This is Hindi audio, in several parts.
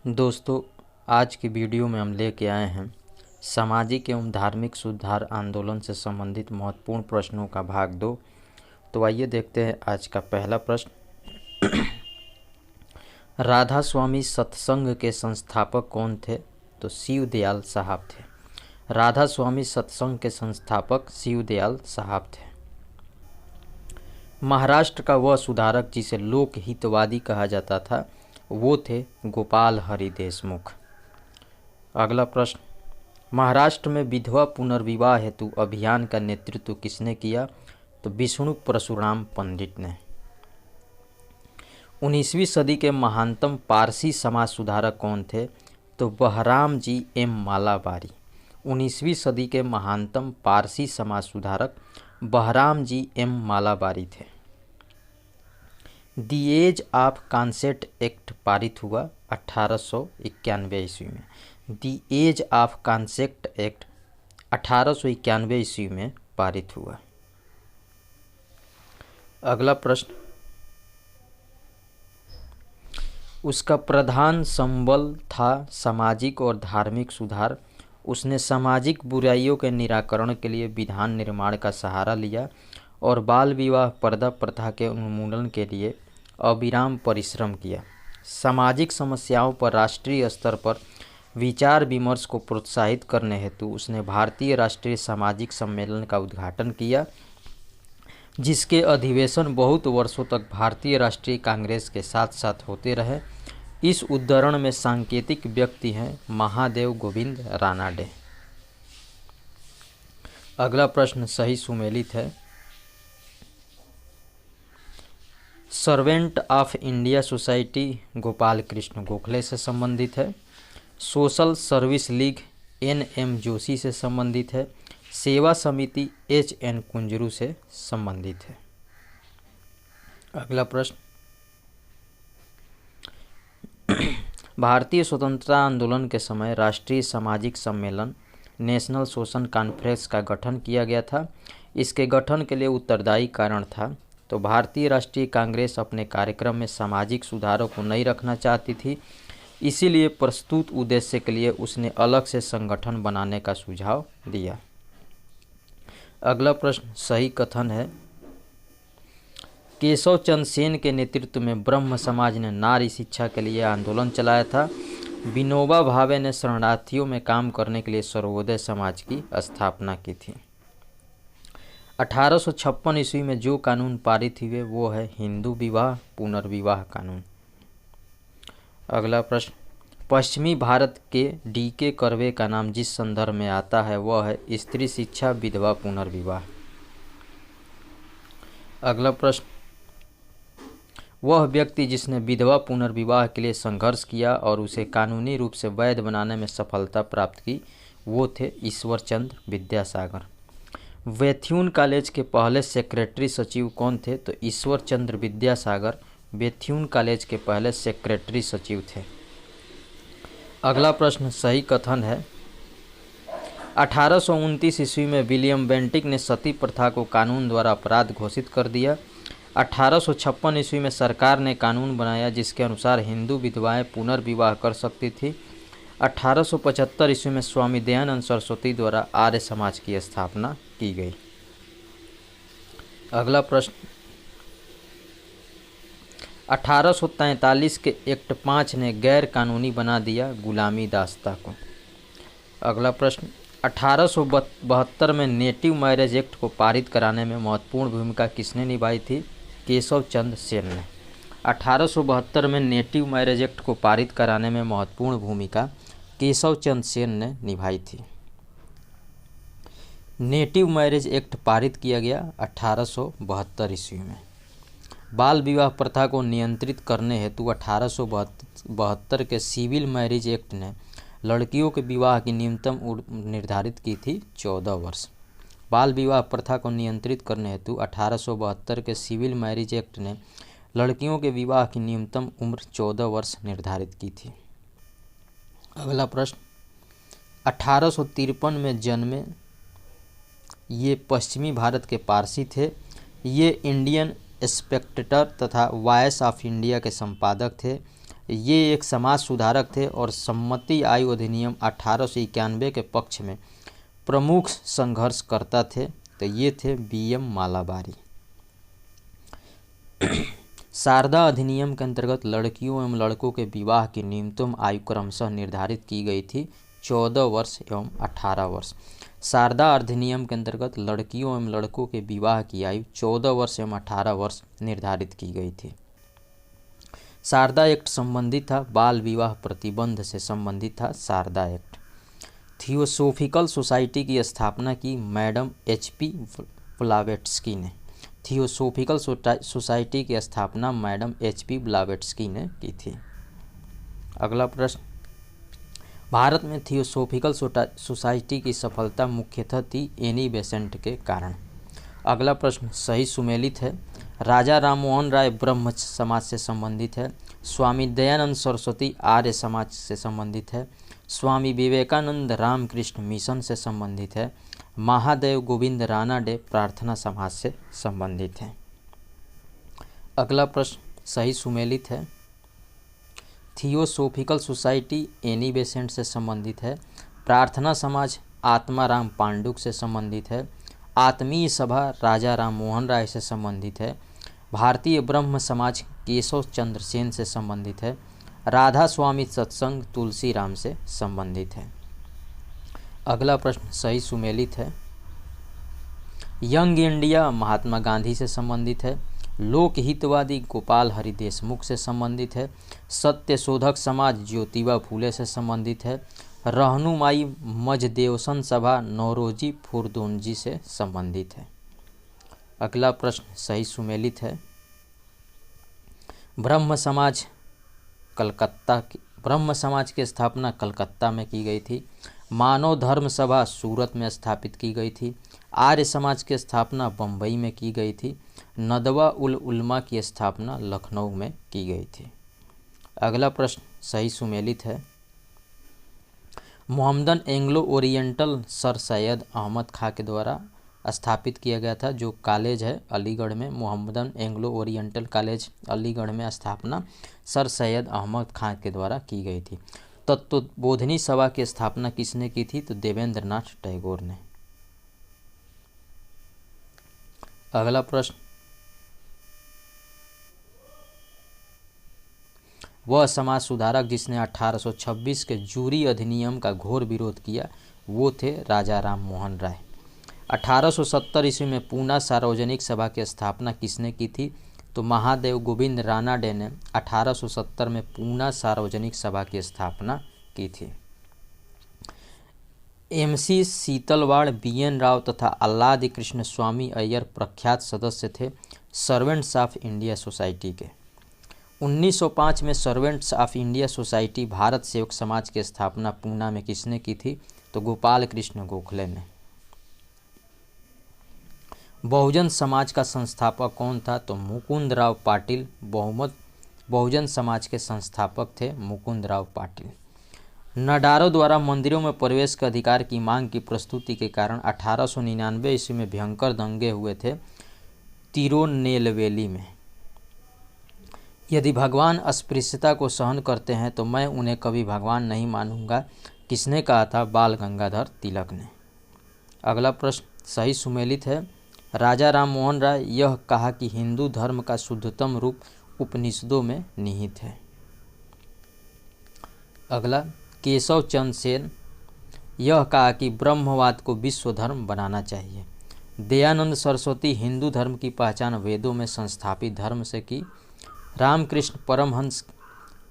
दोस्तों, आज की वीडियो में हम लेके आए हैं सामाजिक एवं धार्मिक सुधार आंदोलन से संबंधित महत्वपूर्ण प्रश्नों का भाग 2। तो आइए देखते हैं आज का पहला प्रश्न। राधा स्वामी सत्संग के संस्थापक कौन थे? तो शिव दयाल साहब थे। राधा स्वामी सत्संग के संस्थापक शिव दयाल साहब थे। महाराष्ट्र का वह सुधारक जिसे लोक हितवादी कहा जाता था वो थे गोपाल हरि देशमुख। अगला प्रश्न, महाराष्ट्र में विधवा पुनर्विवाह हेतु अभियान का नेतृत्व किसने किया? तो विष्णु परशुराम पंडित ने। 19वीं सदी के महानतम पारसी समाज सुधारक कौन थे? तो बहराम जी एम मालाबारी। 19वीं सदी के महानतम पारसी समाज सुधारक बहराम जी एम मालाबारी थे। दी एज ऑफ कंसेंट एक्ट पारित हुआ 1891 ईस्वी में। दी एज ऑफ कंसेंट एक्ट 1891 ईस्वी में पारित हुआ। अगला प्रश्न, उसका प्रधान संबल था सामाजिक और धार्मिक सुधार। उसने सामाजिक बुराइयों के निराकरण के लिए विधान निर्माण का सहारा लिया और बाल विवाह पर्दा प्रथा के उन्मूलन के लिए अविराम परिश्रम किया। सामाजिक समस्याओं पर राष्ट्रीय स्तर पर विचार विमर्श को प्रोत्साहित करने हेतु उसने भारतीय राष्ट्रीय सामाजिक सम्मेलन का उद्घाटन किया, जिसके अधिवेशन बहुत वर्षों तक भारतीय राष्ट्रीय कांग्रेस के साथ साथ होते रहे। इस उद्धरण में सांकेतिक व्यक्ति हैं महादेव गोविंद रानाडे। अगला प्रश्न सही सुमेलित है। Servant of India society Gopal Krishna Gokhale से संबंधित है। Social service league NM Joshi से संबंधित है। सेवा समिति HN कुंजरू से संबंधित है। अगला प्रश्न, भारतीय स्वतंत्रता आंदोलन के समय राष्ट्रीय सामाजिक सम्मेलन नेशनल सोशल कॉन्फ्रेंस का गठन किया गया था। इसके गठन के लिए उत्तरदायी कारण था। तो भारतीय राष्ट्रीय कांग्रेस अपने कार्यक्रम में सामाजिक सुधारों को नहीं रखना चाहती थी, इसीलिए प्रस्तुत उद्देश्य के लिए उसने अलग से संगठन बनाने का सुझाव दिया। अगला प्रश्न सही कथन है। केशव चंद्र सेन के नेतृत्व में ब्रह्म समाज ने नारी शिक्षा के लिए आंदोलन चलाया था। विनोबा भावे ने शरणार्थियों में काम करने के लिए सर्वोदय समाज की स्थापना की थी। 1856 ईस्वी में जो कानून पारित हुए वो है हिंदू विवाह पुनर्विवाह कानून। अगला प्रश्न, पश्चिमी भारत के DK कर्वे का नाम जिस संदर्भ में आता है वह है स्त्री शिक्षा विधवा पुनर्विवाह। अगला प्रश्न, वह व्यक्ति जिसने विधवा पुनर्विवाह के लिए संघर्ष किया और उसे कानूनी रूप से वैध बनाने में सफलता प्राप्त की वो थे ईश्वर चंद्र विद्यासागर। बेथ्यून कॉलेज के पहले सेक्रेटरी सचिव कौन थे? तो ईश्वर चंद्र विद्यासागर बेथ्यून कॉलेज के पहले सेक्रेटरी सचिव थे। अगला प्रश्न सही कथन है। 1829 ईस्वी में विलियम बेंटिक ने सती प्रथा को कानून द्वारा अपराध घोषित कर दिया। 1856 ईस्वी में सरकार ने कानून बनाया जिसके अनुसार हिंदू विधवाएं पुनर्विवाह कर सकती थी। 1875 ईस्वी में स्वामी दयानंद सरस्वती द्वारा आर्य समाज की स्थापना की गई। अगला प्रश्न, 1843 के एक्ट 5 ने गैर कानूनी बना दिया गुलामी दास्ता को। अगला प्रश्न, 1872 में नेटिव मैरिज एक्ट को पारित कराने में महत्वपूर्ण भूमिका किसने निभाई थी? केशव चंद्र सेन ने। 1872 में नेटिव मैरिज एक्ट को पारित कराने में महत्वपूर्ण भूमिका केशव चंद्र सेन ने निभाई थी। नेटिव मैरिज एक्ट पारित किया गया 1872 ईस्वी में। बाल विवाह प्रथा को नियंत्रित करने हेतु 1872 के सिविल मैरिज एक्ट ने लड़कियों के विवाह की न्यूनतम उम्र निर्धारित की थी 14 वर्ष। बाल विवाह प्रथा को नियंत्रित करने हेतु 1872 के सिविल मैरिज एक्ट ने लड़कियों के विवाह की न्यूनतम उम्र 14 वर्ष निर्धारित की थी। अगला प्रश्न, 1853 में जन्मे ये पश्चिमी भारत के पारसी थे। ये इंडियन स्पेक्टेटर तथा वॉइस ऑफ इंडिया के संपादक थे। ये एक समाज सुधारक थे और सम्मति आयु अधिनियम 1891 के पक्ष में प्रमुख संघर्षकर्ता थे। तो ये थे BM मालाबारी। शारदा अधिनियम के अंतर्गत लड़कियों एवं लड़कों के विवाह की न्यूनतम आयु क्रमशः निर्धारित की गई थी 14 वर्ष एवं 18 वर्ष। शारदा अधिनियम के अंतर्गत लड़कियों एवं लड़कों के विवाह की आयु 14 वर्ष एवं 18 वर्ष निर्धारित की गई थी। शारदा एक्ट संबंधित था बाल विवाह प्रतिबंध से संबंधित था शारदा एक्ट। थियोसोफिकल सोसाइटी की स्थापना की मैडम HP ब्लावेट्स्की ने। थियोसोफिकल सोसाइटी की स्थापना मैडम HP ब्लावेट्स्की ने की थी। अगला प्रश्न, भारत में थियोसोफिकल सोसाइटी की सफलता मुख्यतः थी एनी बेसेंट के कारण। अगला प्रश्न सही सुमेलित है। राजा राममोहन राय ब्रह्म समाज से संबंधित है। स्वामी दयानंद सरस्वती आर्य समाज से संबंधित है। स्वामी विवेकानंद रामकृष्ण मिशन से संबंधित है। महादेव गोविंद रानाडे प्रार्थना समाज से संबंधित है। अगला प्रश्न सही सुमेलित है। थियोसोफिकल सोसाइटी एनी बेसेंट से संबंधित है। प्रार्थना समाज आत्माराम पांडुक से संबंधित है। आत्मीय सभा राजा राममोहन राय से संबंधित है। भारतीय ब्रह्म समाज केशव चंद्र सेन से संबंधित है। राधा स्वामी सत्संग तुलसी राम से संबंधित है। अगला प्रश्न सही सुमेलित है। यंग इंडिया महात्मा गांधी से संबंधित है। लोकहितवादी गोपाल हरि देशमुख से संबंधित है। सत्य शोधक समाज ज्योतिबा फूले से संबंधित है। रहनुमाई मजदेवसन सभा नौरोजी फुरदोनजी से संबंधित है। अगला प्रश्न सही सुमेलित है। ब्रह्म समाज की स्थापना कलकत्ता में की गई थी। मानव धर्म सभा सूरत में स्थापित की गई थी। आर्य समाज की स्थापना बम्बई में की गई थी। नदवा उल उलमा की स्थापना लखनऊ में की गई थी। अगला प्रश्न सही सुमेलित है। Mohammedan Anglo Oriental Sir Syed Ahmad Khan के द्वारा स्थापित किया गया था। जो कॉलेज है अलीगढ़ में, Mohammedan Anglo oriental college Aligarh में स्थापना सर सैयद अहमद खां के द्वारा की गई थी। तत्वबोधिनी सभा की स्थापना किसने की थी? तो देवेंद्र नाथ टैगोर ने। अगला प्रश्न, वह समाज सुधारक जिसने 1826 के जूरी अधिनियम का घोर विरोध किया वो थे राजा राममोहन राय। 1870 ईस्वी में पूना सार्वजनिक सभा की स्थापना किसने की थी? तो महादेव गोविंद रानाडे ने 1870 में पूना सार्वजनिक सभा की स्थापना की थी। MC सीतलवाड़, BN राव तथा आल्लादी कृष्ण स्वामी अय्यर प्रख्यात सदस्य थे सर्वेंट्स ऑफ इंडिया सोसाइटी के। 1905 में servants of India society Bharat सेवक समाज की स्थापना पूना में किसने की थी? तो गोपाल कृष्ण गोखले ने। बहुजन समाज का संस्थापक कौन था? तो मुकुंद राव पाटिल बहुजन समाज के संस्थापक थे मुकुंद राव पाटिल। नडारों द्वारा मंदिरों में प्रवेश के अधिकार की मांग की प्रस्तुति के कारण 1899 ईस्वी में भयंकर दंगे हुए थे तिरुनेलवेली में। यदि भगवान अस्पृश्यता को सहन करते हैं तो मैं उन्हें कभी भगवान नहीं मानूंगा, किसने कहा था? बाल गंगाधर तिलक ने। अगला प्रश्न सही सुमेलित है। राजा राममोहन राय यह कहा कि हिंदू धर्म का शुद्धतम रूप उपनिषदों में निहित है। अगला, केशव चंद्र सेन यह कहा कि ब्रह्मवाद को विश्व धर्म बनाना चाहिए। दयानंद सरस्वती हिंदू धर्म की पहचान वेदों में संस्थापित धर्म से की। रामकृष्ण परमहंस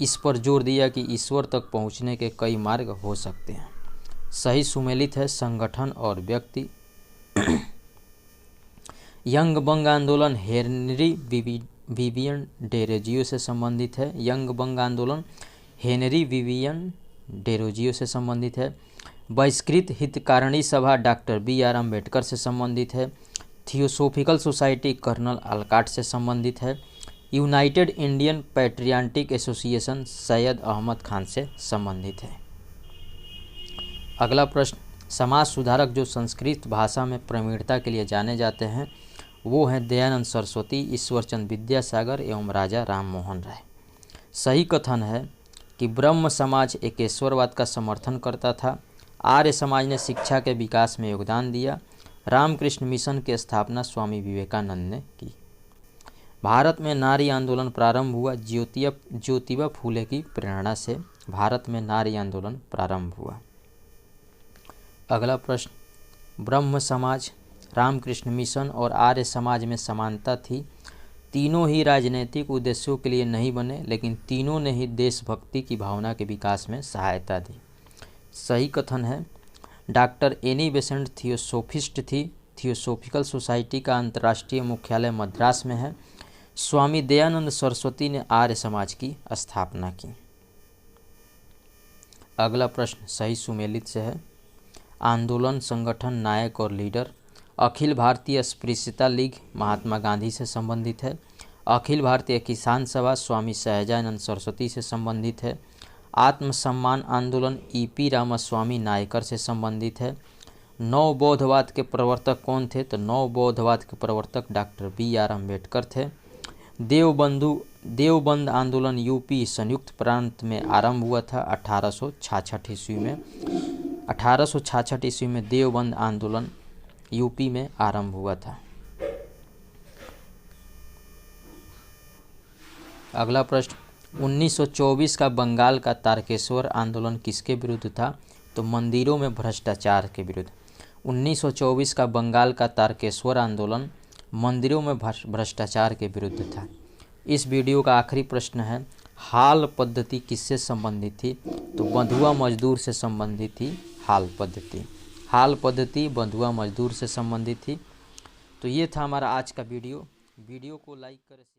इस पर जोर दिया कि ईश्वर तक पहुँचने के कई मार्ग हो सकते हैं। सही सुमेलित है। संगठन और व्यक्ति। यंग बंग आंदोलन हेनरी विवियन डेरोजियो से संबंधित है। यंग बंग आंदोलन हेनरी विवियन डेरोजियो से संबंधित है। बहिष्कृत हितकारिणी सभा डॉक्टर BR अम्बेडकर से संबंधित है। थियोसोफिकल सोसाइटी कर्नल अलकाट से संबंधित है। United Indian Patriotic Association Syed Ahmad Khan से संबंधित है। अगला प्रश्न, समाज सुधारक जो संस्कृत भाषा में प्रवीणता के लिए जाने जाते हैं वो हैं दयानंद सरस्वती, ईश्वरचंद विद्यासागर एवं राजा राममोहन राय। सही कथन है कि ब्रह्म समाज एकेश्वरवाद का समर्थन करता था। आर्य समाज ने शिक्षा के विकास में योगदान दिया। रामकृष्ण मिशन की स्थापना स्वामी विवेकानंद ने की। भारत में नारी आंदोलन प्रारंभ हुआ। ज्योतिबा फूले की प्रेरणा से भारत में नारी आंदोलन प्रारंभ हुआ। अगला प्रश्न, ब्रह्म समाज, रामकृष्ण मिशन और आर्य समाज में समानता थी। तीनों ही राजनीतिक उद्देश्यों के लिए नहीं बने, लेकिन तीनों ने ही देशभक्ति की भावना के विकास में सहायता दी। सही कथन है। डॉक्टर एनी बेसेंट थियोसोफिस्ट थी। थियोसोफिकल सोसाइटी का अंतर्राष्ट्रीय मुख्यालय मद्रास में है। स्वामी दयानंद सरस्वती ने आर्य समाज की स्थापना की। अगला प्रश्न सही सुमेलित से है। आंदोलन, संगठन, नायक और लीडर। अखिल भारतीय अस्पृश्यता लीग महात्मा गांधी से संबंधित है। अखिल भारतीय किसान सभा स्वामी सहजानंद सरस्वती से संबंधित है। आत्मसम्मान आंदोलन ईपी रामास्वामी नायकर से संबंधित है। नवबौद्धवाद के प्रवर्तक कौन थे? तो नवबौद्धवाद के प्रवर्तक डॉक्टर BR अम्बेडकर थे। देवबंद आंदोलन यूपी संयुक्त प्रांत में आरंभ हुआ था 1866 ईस्वी में। 1866 ईस्वी में देवबंद आंदोलन यूपी में आरंभ हुआ था। अगला प्रश्न, 1924 का बंगाल का तारकेश्वर आंदोलन किसके विरुद्ध था? तो मंदिरों में भ्रष्टाचार के विरुद्ध। 1924 का बंगाल का तारकेश्वर आंदोलन मंदिरों में भ्रष्टाचार के विरुद्ध था। इस वीडियो का आखिरी प्रश्न है, हाल पद्धति किससे संबंधित थी? तो बंधुआ मजदूर से संबंधित थी हाल पद्धति। हाल पद्धति बंधुआ मजदूर से संबंधित थी। तो ये था हमारा आज का वीडियो को लाइक करें।